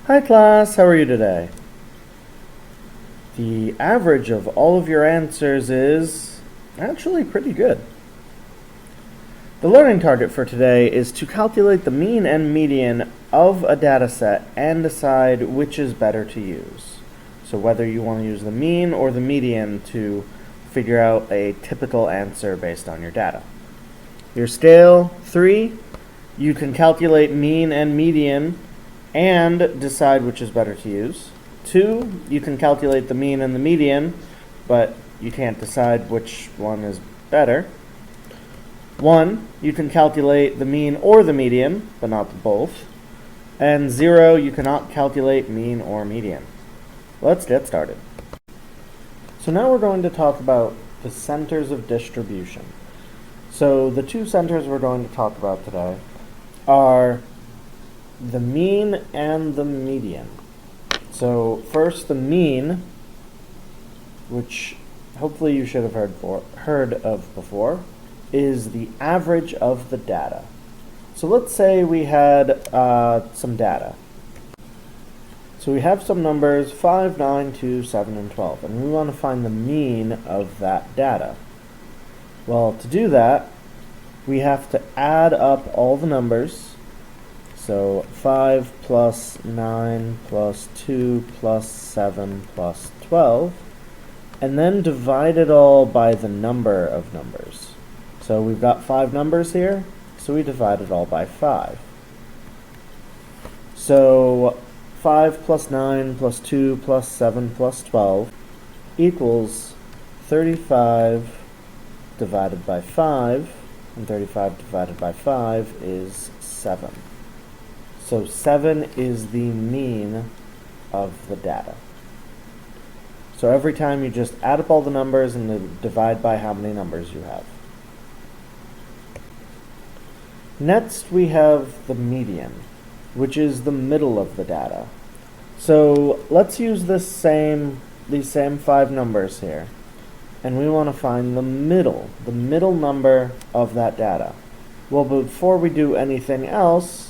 Hi class, how are you today? The average of all of your answers is actually pretty good. The learning target for today is to calculate the mean and median of a data set and decide which is better to use. So whether you want to use the mean or the median to figure out a typical answer based on your data. Your scale 3, you can calculate mean and median and decide which is better to use. 2, you can calculate the mean and the median, but you can't decide which one is better. 1, you can calculate the mean or the median, but not both. And 0, you cannot calculate mean or median. Let's get started. So now we're going to talk about the centers of distribution. So the two centers we're going to talk about today are the mean and the median. So first, the mean, which hopefully you should have heard of before, is the average of the data. So let's say we had some data. So we have some numbers 5, 9, 2, 7, and 12, and we want to find the mean of that data. Well, to do that, we have to add up all the numbers. So 5 plus 9 plus 2 plus 7 plus 12, and then divide it all by the number of numbers. So we've got 5 numbers here, so we divide it all by 5. So 5 plus 9 plus 2 plus 7 plus 12 equals 35 divided by 5, and 35 divided by 5 is 7. So 7 is the mean of the data. So every time you just add up all the numbers and divide by how many numbers you have. Next we have the median, which is the middle of the data. So let's use these same 5 numbers here. And we want to find the middle number of that data. Well, before we do anything else,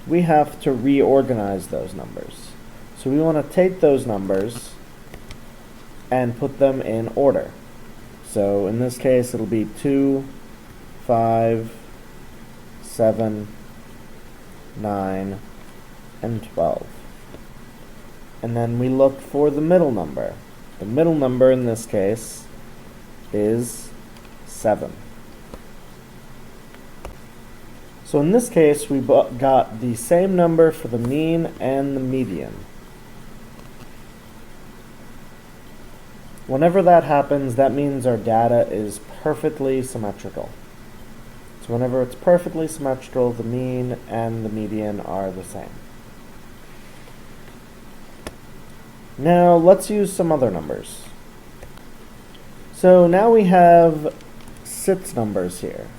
we have to reorganize those numbers. So we want to take those numbers and put them in order. So in this case, it'll be 2, 5, 7, 9, and 12. And then we look for the middle number. The middle number in this case is 7. So in this case, we got the same number for the mean and the median. Whenever that happens, that means our data is perfectly symmetrical. So whenever it's perfectly symmetrical, the mean and the median are the same. Now let's use some other numbers. So now we have 6 numbers here.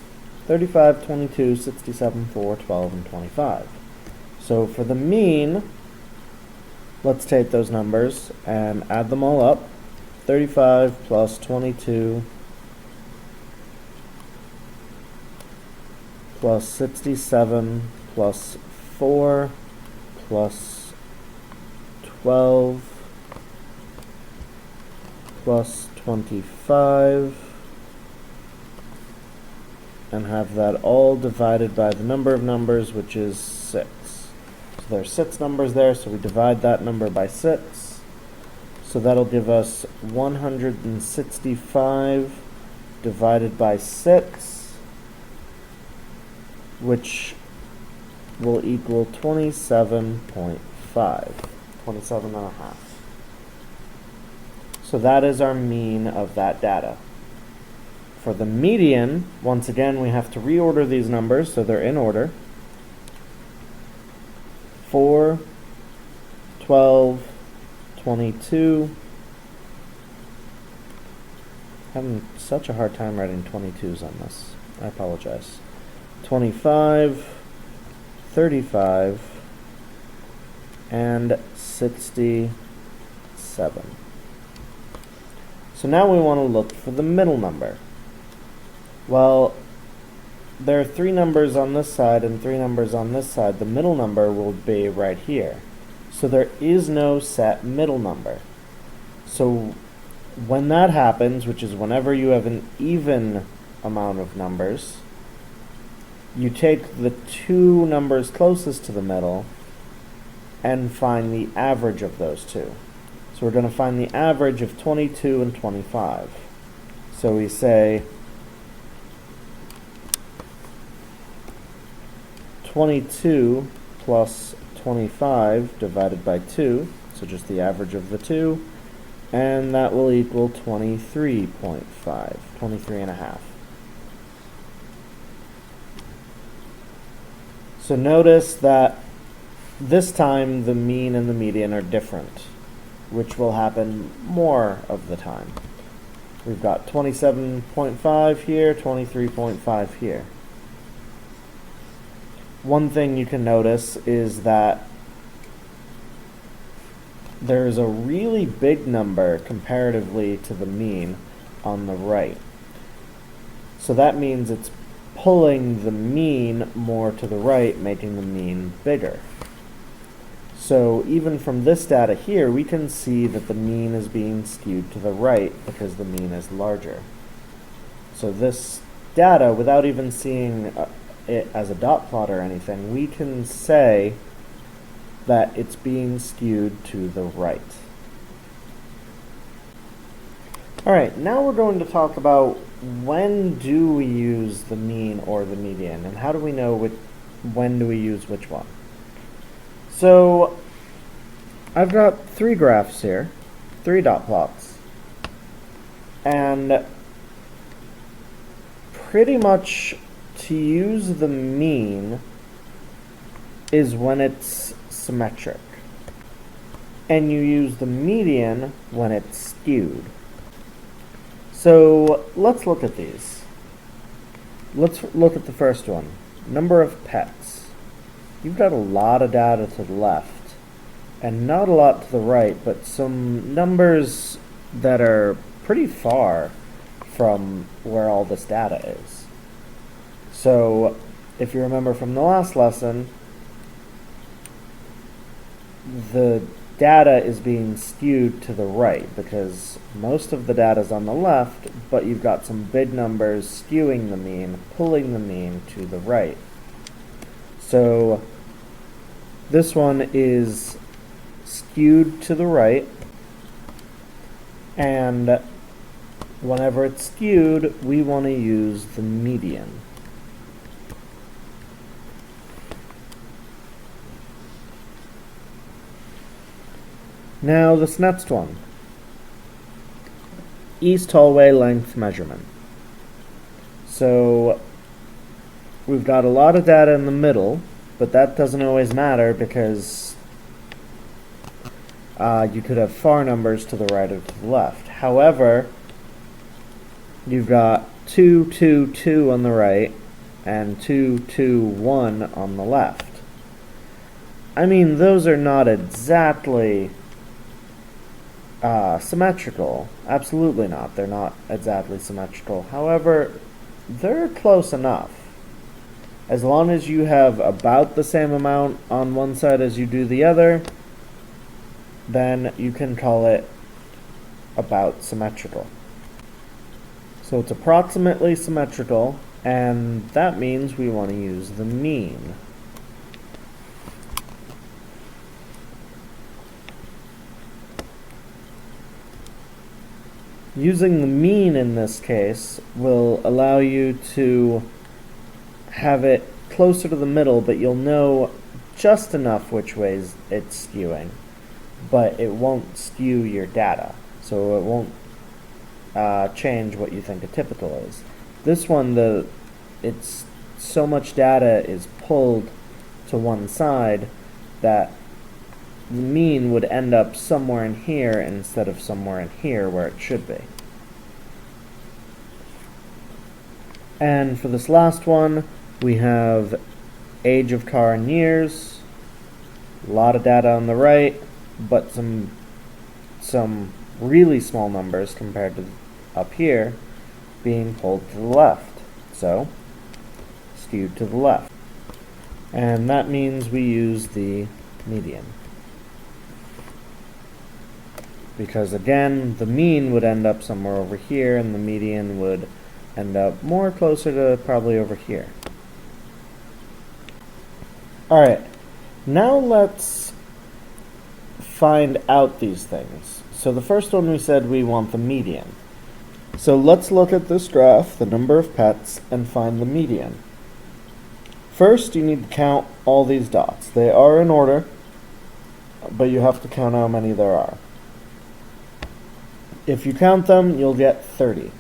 35, 22, 67, 4, 12, and 25. So for the mean, let's take those numbers and add them all up. 35 plus 22 plus 67 plus 4 plus 12 plus 25, and have that all divided by the number of numbers, which is 6. So there's 6 numbers there, so we divide that number by 6. So that'll give us 165 divided by 6, which will equal 27.5, 27 and a half. So that is our mean of that data. For the median, once again, we have to reorder these numbers so they're in order. 4, 12, 22. Having such a hard time writing 22s on this. I apologize. 25, 35, and 67. So now we want to look for the middle number. Well, there are 3 numbers on this side and 3 numbers on this side. The middle number will be right here. So there is no set middle number. So when that happens, which is whenever you have an even amount of numbers, you take the two numbers closest to the middle and find the average of those two. So we're going to find the average of 22 and 25. So we say 22 plus 25 divided by 2, so just the average of the two, and that will equal 23.5, 23 and a half. So notice that this time the mean and the median are different, which will happen more of the time. We've got 27.5 here, 23.5 here. One thing you can notice is that there's a really big number comparatively to the mean on the right. So that means it's pulling the mean more to the right, making the mean bigger. So even from this data here, we can see that the mean is being skewed to the right because the mean is larger. So this data, without even seeing it as a dot plot or anything, we can say that it's being skewed to the right. Alright, now we're going to talk about when do we use the mean or the median, and how do we know when do we use which one. So I've got three graphs here, three dot plots, and pretty much to use the mean is when it's symmetric, and you use the median when it's skewed. So let's look at these. Let's look at the first one, number of pets. You've got a lot of data to the left, and not a lot to the right, but some numbers that are pretty far from where all this data is. So if you remember from the last lesson, the data is being skewed to the right because most of the data is on the left, but you've got some big numbers skewing the mean, pulling the mean to the right. So this one is skewed to the right, and whenever it's skewed, we want to use the median. Now this next one, east hallway length measurement. So we've got a lot of data in the middle, but that doesn't always matter because you could have far numbers to the right or to the left. However, you've got 2, 2, 2 on the right and 2, 2, 1 on the left. I mean, those are not exactly symmetrical. Absolutely not. They're not exactly symmetrical. However, they're close enough. As long as you have about the same amount on one side as you do the other, then you can call it about symmetrical. So it's approximately symmetrical, and that means we want to use the mean. Using the mean in this case will allow you to have it closer to the middle, but you'll know just enough which ways it's skewing, but it won't skew your data, so it won't change what you think a typical is. This one, it's so much data is pulled to one side that the mean would end up somewhere in here instead of somewhere in here where it should be. And for this last one, we have age of car in years, a lot of data on the right, but some really small numbers compared to up here being pulled to the left, so skewed to the left. And that means we use the median. because again, the mean would end up somewhere over here, and the median would end up more closer to probably over here. Alright, now let's find out these things. So the first one we said we want the median. So let's look at this graph, the number of pets, and find the median. First, you need to count all these dots. They are in order, but you have to count how many there are. If you count them, you'll get 30.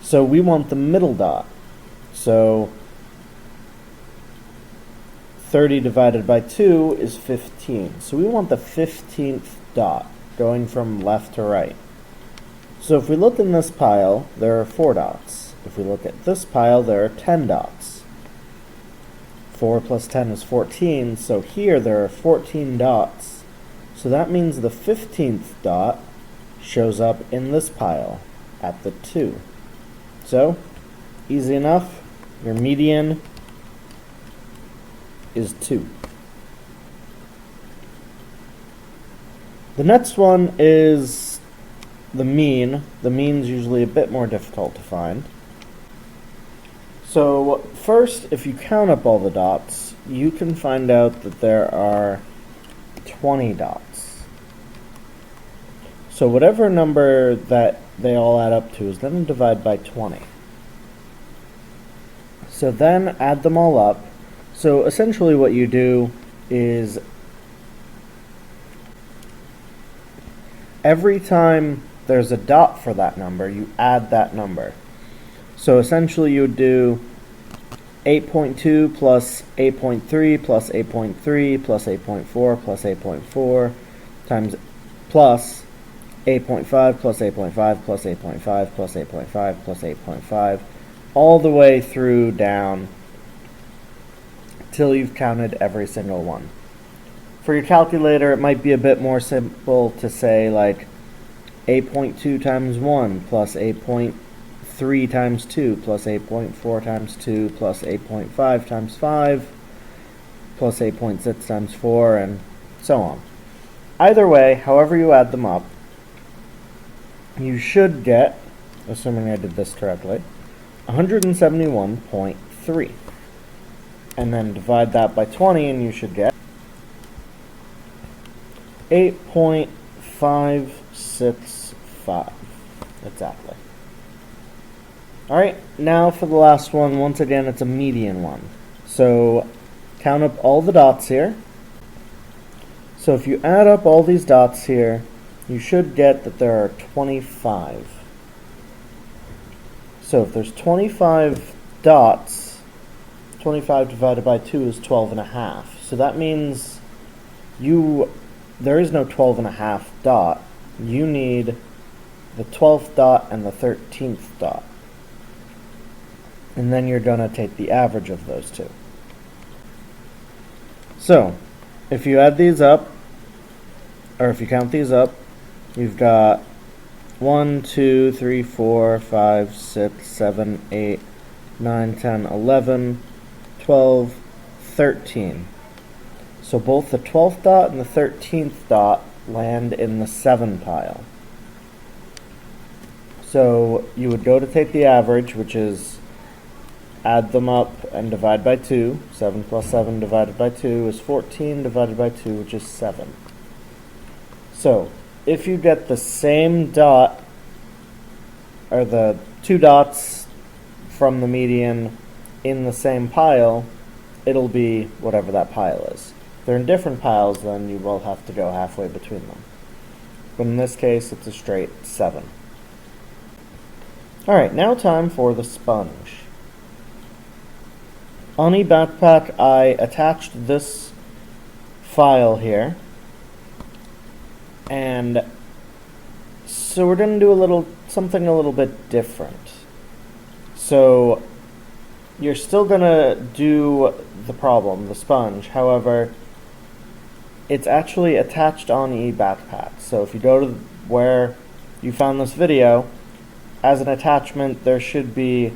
So we want the middle dot. So 30 divided by 2 is 15. So we want the 15th dot, going from left to right. So if we look in this pile, there are 4 dots. If we look at this pile, there are 10 dots. 4 plus 10 is 14, so here there are 14 dots. So that means the 15th dot shows up in this pile at the 2. So, easy enough, your median is 2. The next one is the mean. The mean's usually a bit more difficult to find. So first, if you count up all the dots, you can find out that there are 20 dots. So whatever number that they all add up to is then divide by 20. So then add them all up. So essentially what you do is every time there's a dot for that number, you add that number. So essentially you would do 8.2 plus 8.3 plus 8.3 plus 8.4 plus 8.4 times plus 8.5 plus 8.5 plus 8.5 plus 8.5 plus 8.5 all the way through down till you've counted every single one. For your calculator, it might be a bit more simple to say like 8.2 times 1 plus 8.3 times 2 plus 8.4 times 2 plus 8.5 times 5 plus 8.6 times 4 and so on. Either way, however you add them up, you should get, assuming I did this correctly, 171.3. And then divide that by 20 and you should get 8.565. Exactly. Alright, now for the last one. Once again, it's a median one. So count up all the dots here. So if you add up all these dots here, you should get that there are 25. So if there's 25 dots, 25 divided by 2 is 12.5. So that means there is no 12.5 dot. You need the 12th dot and the 13th dot. And then you're going to take the average of those two. So, if you add these up, or if you count these up, you've got 1, 2, 3, 4, 5, 6, 7, 8, 9, 10, 11, 12, 13. So both the 12th dot and the 13th dot land in the 7 pile. So you would go to take the average, which is add them up and divide by 2. 7 plus 7 divided by 2 is 14 divided by 2, which is 7. So if you get the same dot, or the 2 dots from the median in the same pile, it'll be whatever that pile is. If they're in different piles, then you will have to go halfway between them. But in this case, it's a straight 7. Alright, now time for the sponge. On eBackpack, I attached this file here. And so we're going to do something a little bit different. So you're still going to do the problem, the sponge. However, it's actually attached on eBackpack. So if you go to where you found this video, as an attachment, there should be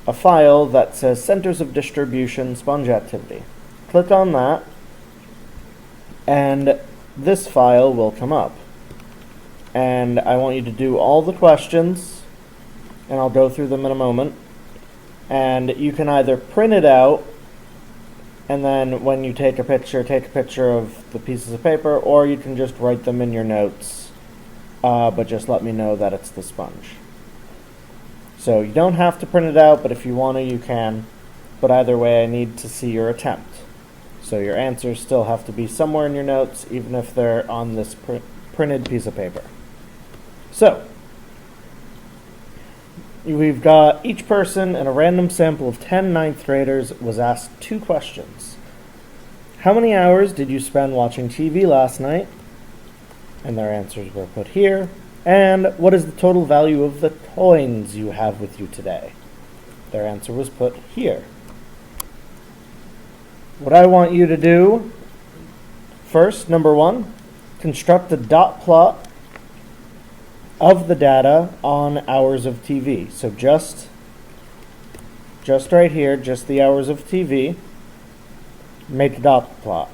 a file that says Centers of Distribution Sponge Activity. Click on that, and this file will come up. and I want you to do all the questions, and I'll go through them in a moment. And you can either print it out, and then when you take a picture of the pieces of paper, or you can just write them in your notes, but just let me know that it's the sponge. So you don't have to print it out, but if you want to, you can. But either way, I need to see your attempt. So your answers still have to be somewhere in your notes, even if they're on this printed piece of paper. So, we've got each person and a random sample of 10 ninth graders was asked 2 questions. How many hours did you spend watching TV last night? And their answers were put here. And what is the total value of the coins you have with you today? Their answer was put here. What I want you to do first, number 1, construct a dot plot of the data on hours of TV. So just right here, just the hours of TV, make a dot plot.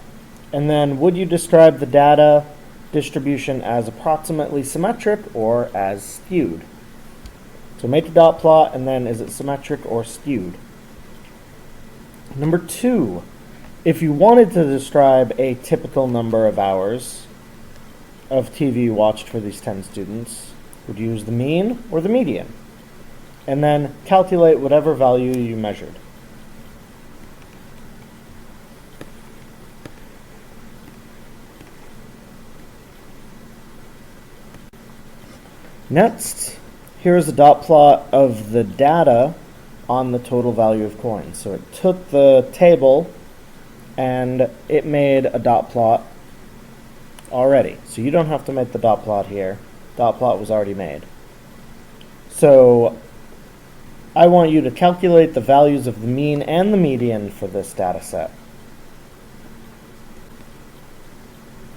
And then would you describe the data distribution as approximately symmetric or as skewed? So make a dot plot, and then is it symmetric or skewed? Number 2, if you wanted to describe a typical number of hours of TV watched for these 10 students, would you use the mean or the median? And then calculate whatever value you measured. Next, here is a dot plot of the data on the total value of coins. So it took the table and it made a dot plot already. So you don't have to make the dot plot here. Dot plot was already made. So I want you to calculate the values of the mean and the median for this data set.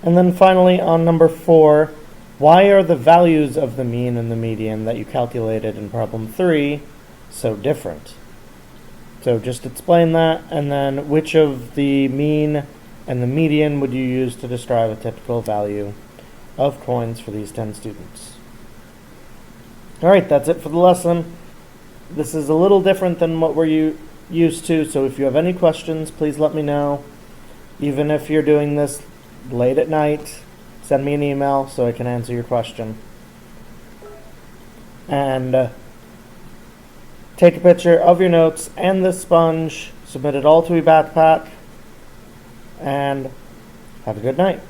And then finally on number 4, why are the values of the mean and the median that you calculated in problem 3 so different? So just explain that, and then which of the mean and the median would you use to describe a typical value of coins for these 10 students? Alright, that's it for the lesson. This is a little different than what we're used to, so if you have any questions, please let me know. Even if you're doing this late at night, send me an email so I can answer your question. And take a picture of your notes and the sponge, submit it all to eBackpack, and have a good night.